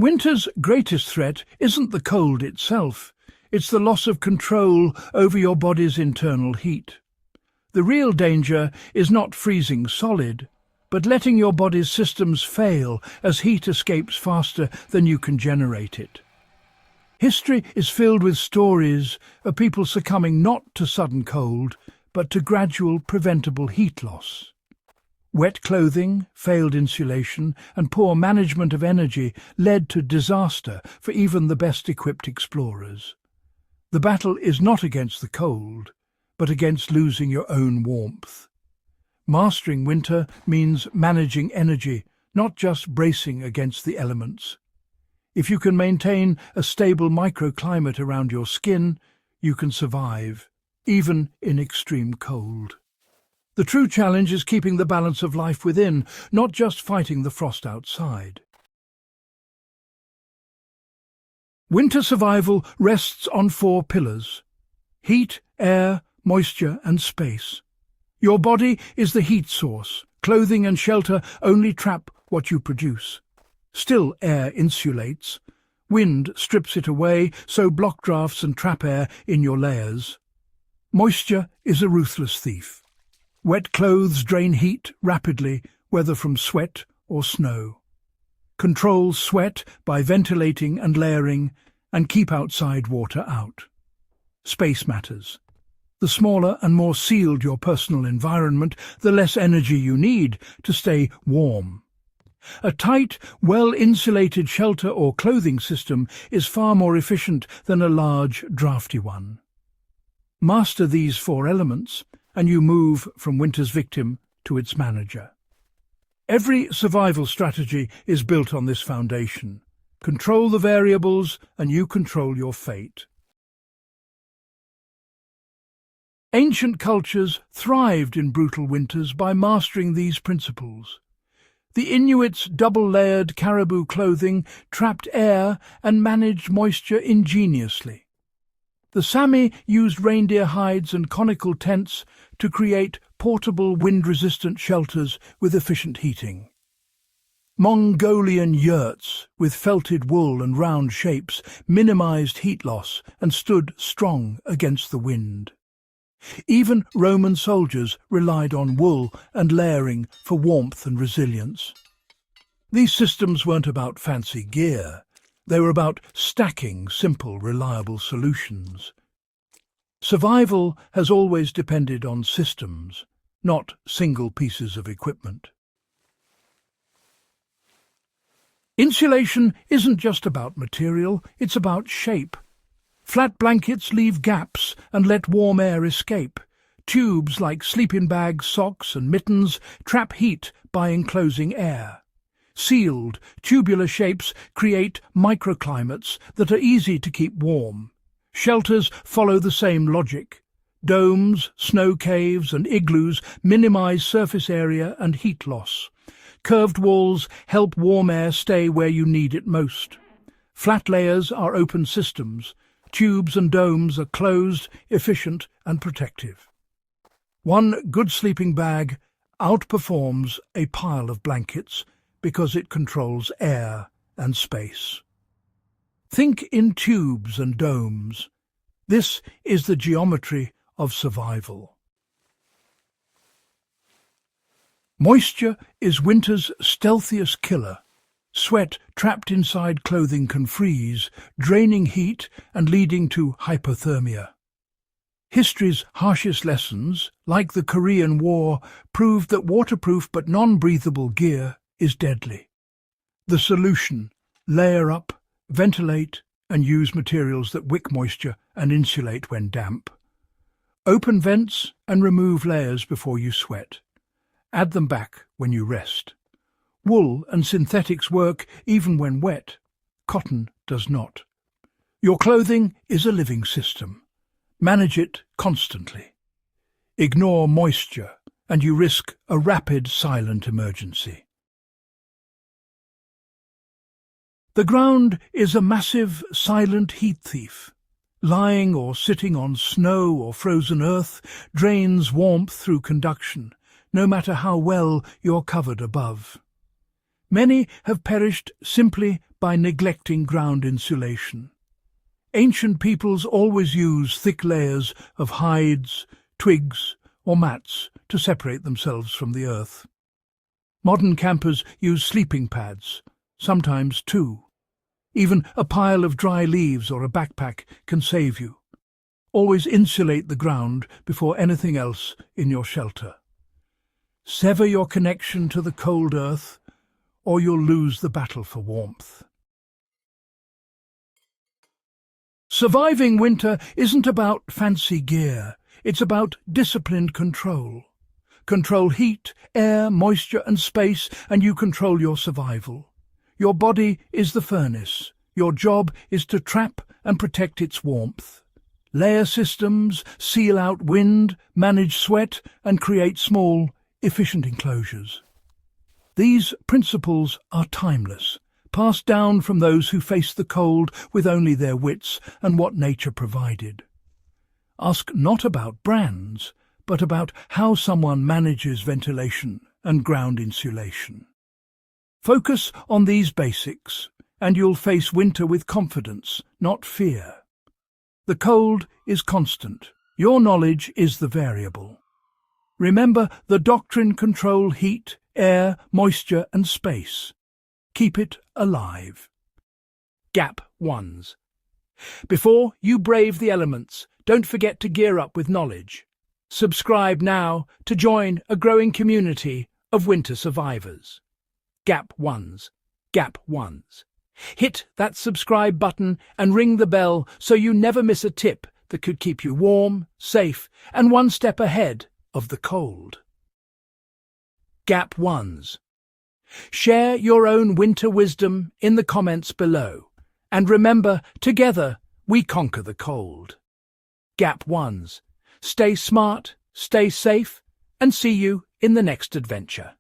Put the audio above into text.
Winter's greatest threat isn't the cold itself, it's the loss of control over your body's internal heat. The real danger is not freezing solid, but letting your body's systems fail as heat escapes faster than you can generate it. History is filled with stories of people succumbing not to sudden cold, but to gradual, preventable heat loss. Wet clothing, failed insulation, and poor management of energy led to disaster for even the best-equipped explorers. The battle is not against the cold, but against losing your own warmth. Mastering winter means managing energy, not just bracing against the elements. If you can maintain a stable microclimate around your skin, you can survive, even in extreme cold. The true challenge is keeping the balance of life within, not just fighting the frost outside. Winter survival rests on 4 pillars: heat, air, moisture and space. Your body is the heat source. Clothing and shelter only trap what you produce. Still, air insulates. Wind strips it away, so block drafts and trap air in your layers. Moisture is a ruthless thief. Wet clothes drain heat rapidly, whether from sweat or snow. Control sweat by ventilating and layering, and keep outside water out. Space matters. The smaller and more sealed your personal environment, the less energy you need to stay warm. A tight, well-insulated shelter or clothing system is far more efficient than a large, drafty one. Master these 4 elements, and you move from winter's victim to its manager. Every survival strategy is built on this foundation. Control the variables, and you control your fate. Ancient cultures thrived in brutal winters by mastering these principles. The Inuits' double-layered caribou clothing trapped air and managed moisture ingeniously. The Sami used reindeer hides and conical tents to create portable wind-resistant shelters with efficient heating. Mongolian yurts with felted wool and round shapes minimized heat loss and stood strong against the wind. Even Roman soldiers relied on wool and layering for warmth and resilience. These systems weren't about fancy gear. They were about stacking simple, reliable solutions. Survival has always depended on systems, not single pieces of equipment. Insulation isn't just about material, it's about shape. Flat blankets leave gaps and let warm air escape. Tubes like sleeping bags, socks and mittens trap heat by enclosing air. Sealed, tubular shapes create microclimates that are easy to keep warm. Shelters follow the same logic. Domes, snow caves and igloos minimize surface area and heat loss. Curved walls help warm air stay where you need it most. Flat layers are open systems. Tubes and domes are closed, efficient and protective. One good sleeping bag outperforms a pile of blankets because it controls air and space. Think in tubes and domes. This is the geometry of survival. Moisture is winter's stealthiest killer. Sweat trapped inside clothing can freeze, draining heat and leading to hypothermia. History's harshest lessons, like the Korean War, proved that waterproof but non-breathable gear is deadly. The solution: layer up, ventilate, and use materials that wick moisture and insulate when damp. Open vents and remove layers before you sweat. Add them back when you rest. Wool and synthetics work even when wet. Cotton does not. Your clothing is a living system. Manage it constantly. Ignore moisture, and you risk a rapid, silent emergency. The ground is a massive, silent heat thief. Lying or sitting on snow or frozen earth drains warmth through conduction, no matter how well you're covered above. Many have perished simply by neglecting ground insulation. Ancient peoples always used thick layers of hides, twigs, or mats to separate themselves from the earth. Modern campers use sleeping pads, sometimes two. Even a pile of dry leaves or a backpack can save you. Always insulate the ground before anything else in your shelter. Sever your connection to the cold earth, or you'll lose the battle for warmth. Surviving winter isn't about fancy gear, it's about disciplined control. Control heat, air, moisture and space, and you control your survival. Your body is the furnace. Your job is to trap and protect its warmth. Layer systems seal out wind, manage sweat, and create small, efficient enclosures. These principles are timeless, passed down from those who faced the cold with only their wits and what nature provided. Ask not about brands, but about how someone manages ventilation and ground insulation. Focus on these basics, and you'll face winter with confidence, not fear. The cold is constant. Your knowledge is the variable. Remember, the Doctrine control heat, air, moisture and space. Keep it alive. Gap 1s. Before you brave the elements, don't forget to gear up with knowledge. Subscribe now to join a growing community of winter survivors. Gap 1s. Gap 1s. Hit that subscribe button and ring the bell so you never miss a tip that could keep you warm, safe, and one step ahead of the cold. Gap 1s. Share your own winter wisdom in the comments below. And remember, together we conquer the cold. Gap 1s. Stay smart, stay safe, and see you in the next adventure.